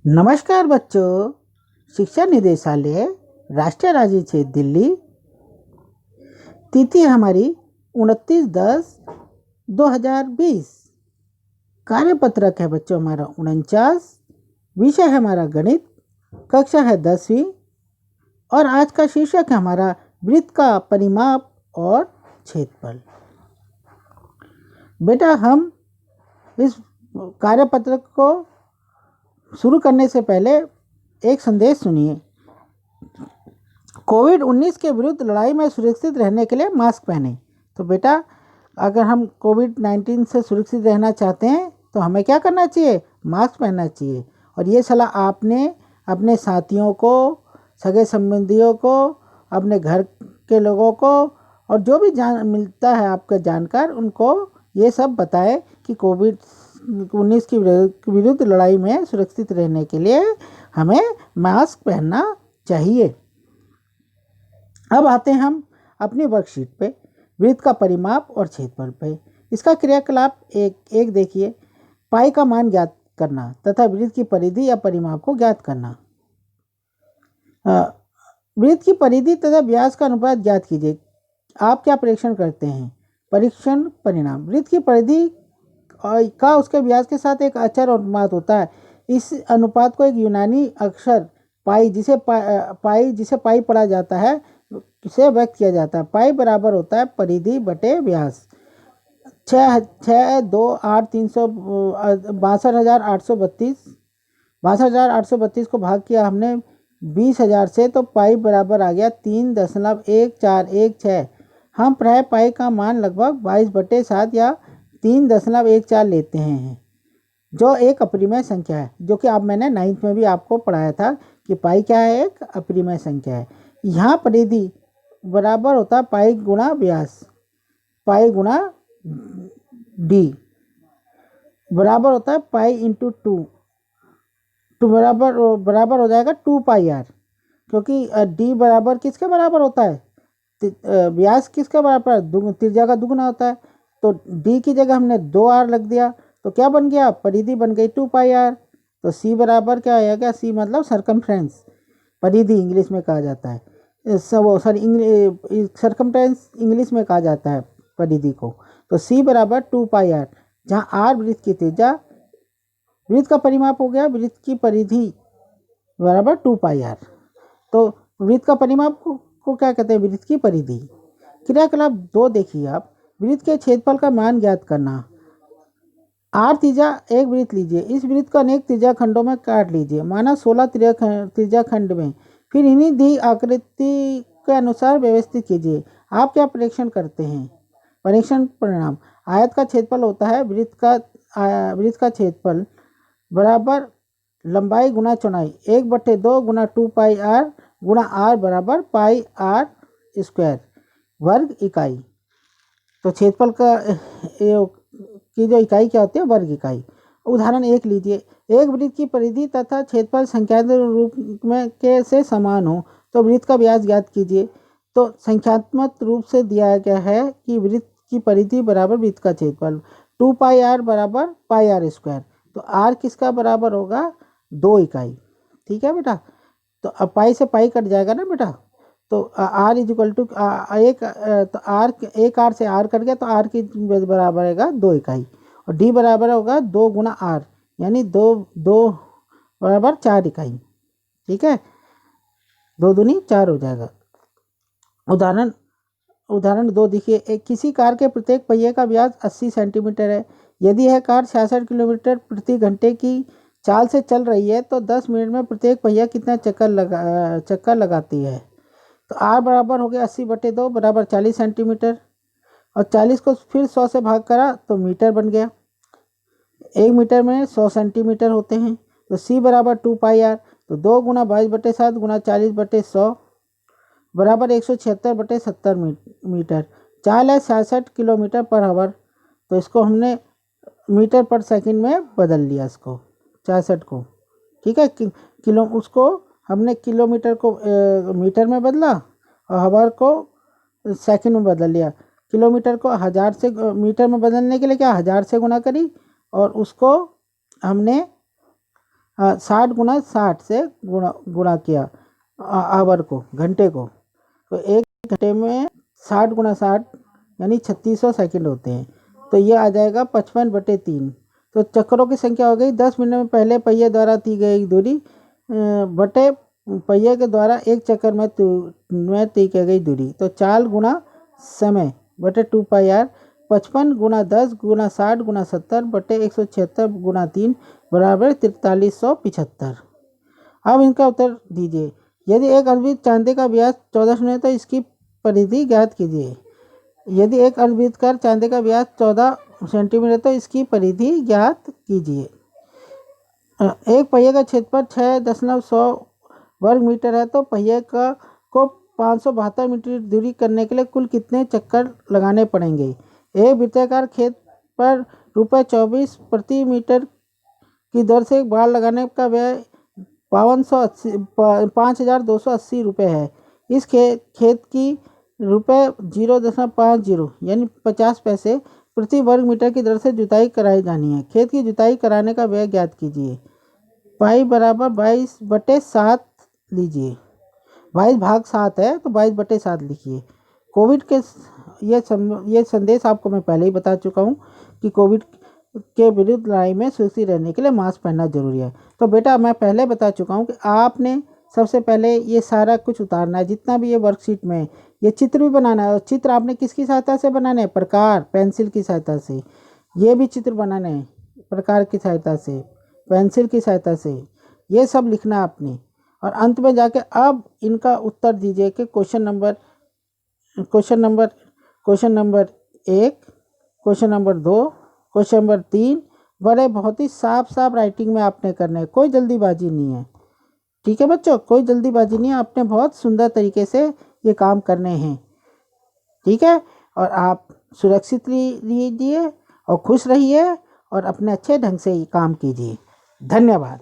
नमस्कार बच्चों। शिक्षा निदेशालय राष्ट्रीय राज्य क्षेत्र दिल्ली। तिथि हमारी 29/10/2020। कार्यपत्रक है बच्चों हमारा 49। विषय है हमारा गणित। कक्षा है 10वीं। और आज का शीर्षक है हमारा वृत्त का परिमाप और क्षेत्रफल। बेटा, हम इस कार्यपत्रक को शुरू करने से पहले एक संदेश सुनिए। कोविड-19 के विरुद्ध लड़ाई में सुरक्षित रहने के लिए मास्क पहनें। तो बेटा, अगर हम कोविड-19 से सुरक्षित रहना चाहते हैं तो हमें क्या करना चाहिए? मास्क पहनना चाहिए। और ये सलाह आपने अपने साथियों को, सगे संबंधियों को, अपने घर के लोगों को और जो भी मिलता है आपका जानकार, उनको ये सब बताएं कि कोविड-19 की विरुद्ध लड़ाई में सुरक्षित रहने के लिए हमें मास्क पहनना चाहिए। अब आते हैं हम अपनी वर्कशीट पे, वृत्त का परिमाप और क्षेत्रफल पे। इसका क्रियाकलाप एक देखिए। पाई का मान ज्ञात करना तथा वृत्त की परिधि या परिमाप को ज्ञात करना। वृत्त की परिधि तथा व्यास का अनुपात ज्ञात कीजिए। आप क्या परीक्षण करते हैं? परीक्षण परिणाम। वृत्त की परिधि का उसके व्यास के साथ एक अचर अनुपात होता है। इस अनुपात को एक यूनानी अक्षर पाई, जिसे पाई पढ़ा जाता है, से व्यक्त किया जाता है। पाई बराबर होता है परिधि बटे व्यास। 62,832 को भाग किया हमने 20,000 से, तो पाई बराबर आ गया 3.1416। हम प्राय पाई का मान लगभग 22/7 या 3.14 लेते हैं, जो एक अपरिमेय संख्या है, जो कि आप मैंने 9th में भी आपको पढ़ाया था कि पाई क्या है? एक अपरिमेय संख्या है। यहाँ परिधि बराबर होता है पाई गुणा व्यास, पाई गुणा डी बराबर होता है पाई इंटू 2 बराबर हो जाएगा 2πr, क्योंकि डी बराबर किसके बराबर होता है? व्यास किसके बराबर है? त्रिज्या का दुगुना होता है। तो डी की जगह हमने 2r लग दिया, तो क्या बन गया? परिधि बन गई 2πr। तो सी बराबर क्या आएगा? सी मतलब सरकमफ्रेंस, परिधि इंग्लिश में कहा जाता है। सरकमफ्रेंस इंग्लिश में कहा जाता है परिधि को। तो सी बराबर 2πr, जहाँ आर वृत्त की त्रिज्या, वृत्त का परिमाप हो गया, वृत्त की परिधि बराबर 2πr। तो वृत्त का परिमाप को क्या कहते हैं? वृत्त की परिधि। क्रियाकलाप 2 देखिए आप। वृत्त के क्षेत्रफल का मान ज्ञात करना। आर त्रिज्या एक वृत्त लीजिए। इस वृत्त को अनेक त्रिज्या खंडों में काट लीजिए, माना 16 त्रिज्या खंड में। फिर इन्हीं दी आकृति के अनुसार व्यवस्थित कीजिए। आप क्या परीक्षण करते हैं? परीक्षण परिणाम। आयत का क्षेत्रफल होता है वृत्त का क्षेत्रफल बराबर लंबाई गुना चौड़ाई 1/2 गुना 2πr गुणा r बराबर पाई r स्क्वायर वर्ग इकाई। तो क्षेत्रफल की जो इकाई क्या होती है? वर्ग इकाई। उदाहरण 1 लीजिए। एक वृत्त की परिधि तथा क्षेत्रफल संख्यात्मक रूप में के से समान हो तो वृत्त का व्यास ज्ञात कीजिए। तो संख्यात्मक रूप से दिया गया है कि वृत्त की परिधि बराबर वृत्त का क्षेत्रफल 2πr बराबर पाई r स्क्वायर। तो r किसका बराबर होगा? 2 इकाई। ठीक है बेटा। तो अब पाई से पाई कट जाएगा ना बेटा, तो r इजिकल टू एक r से r कट गया, तो r की बराबर रहेगा 2 इकाई। और d बराबर होगा 2 गुना r, यानी 2 बराबर 4 इकाई। ठीक है, 2 दूनी 4 हो जाएगा। उदाहरण 2 देखिए। किसी कार के प्रत्येक पहिए का व्यास 80 सेंटीमीटर है। यदि यह कार 66 किलोमीटर प्रति घंटे की चाल से चल रही है तो 10 मिनट में प्रत्येक पहिया कितना चक्कर लगाती है? तो r बराबर हो गया 80/2 बराबर 40 सेंटीमीटर। और 40 को फिर 100 से भाग करा तो मीटर बन गया। 1 मीटर में 100 सेंटीमीटर होते हैं। तो c बराबर 2πr। तो 2 गुना 22/7 गुना 40/100 बराबर 176/70 मीटर। चाल है 66 किलोमीटर पर आवर। तो इसको हमने मीटर पर सेकंड में बदल लिया, इसको 66 को। ठीक है, किलो उसको हमने किलोमीटर को मीटर में बदला और आवर को सेकंड में बदल लिया। किलोमीटर को 1000 से मीटर में बदलने के लिए क्या 1000 से गुना करी, और उसको हमने 60 गुना 60 से गुणा किया आवर को, घंटे को, तो एक घंटे में 60 गुना 60 यानी 3600 सेकंड होते हैं। तो ये आ जाएगा 55/3। तो चक्रों की संख्या हो गई 10 मिनट में पहले पहिए द्वारा दी गई दूरी बटे पहिए के द्वारा एक चक्कर में तय की गई दूरी। तो चाल गुना समय बटे 2πr, 55 गुना 10 गुना 60 गुना 70 बटे 176 गुना 3 बराबर 4375। अब इनका उत्तर दीजिए। यदि एक अर्धवृत्त चांदी का व्यास 14 है तो इसकी परिधि ज्ञात कीजिए। यदि एक अर्धवृत्ताकार चांदी का व्यास 14 सेंटीमीटर तो इसकी परिधि ज्ञात कीजिए। एक पहिए का क्षेत्रफल 6.100 वर्ग मीटर है तो पहिए को 572 मीटर दूरी करने के लिए कुल कितने चक्कर लगाने पड़ेंगे। एक वृत्ताकार खेत पर ₹24 प्रति मीटर की दर से बाड़ लगाने का व्यय 5280 रुपये है। इस खेत की ₹0.50 यानी 50 पैसे प्रति वर्ग मीटर की दर से जुताई कराई जानी है। खेत की जुताई कराने का व्यय ज्ञात कीजिए। पाई बराबर 22/7 लीजिए। 22/7 है तो 22/7 लिखिए। कोविड के ये संदेश आपको मैं पहले ही बता चुका हूँ कि कोविड के विरुद्ध लड़ाई में सुरक्षित रहने के लिए मास्क पहनना जरूरी है। तो बेटा मैं पहले बता चुका हूँ कि आपने सबसे पहले ये सारा कुछ उतारना है, जितना भी ये वर्कशीट में ये चित्र भी बनाना है। और चित्र आपने किसकी सहायता से बनाने हैं? प्रकार, पेंसिल की सहायता से। ये भी चित्र बनाने हैं प्रकार की सहायता से, पेंसिल की सहायता से। ये सब लिखना है आपने। और अंत में जाके अब इनका उत्तर दीजिए कि question number 1, question number 2, question number 3 बड़े बहुत ही साफ राइटिंग में आपने करना है। कोई जल्दीबाजी नहीं है, ठीक है बच्चों, कोई जल्दीबाजी नहीं है। आपने बहुत सुंदर तरीके से ये काम करने हैं, ठीक है। और आप सुरक्षित रहिए और खुश रहिए और अपने अच्छे ढंग से ये काम कीजिए। धन्यवाद।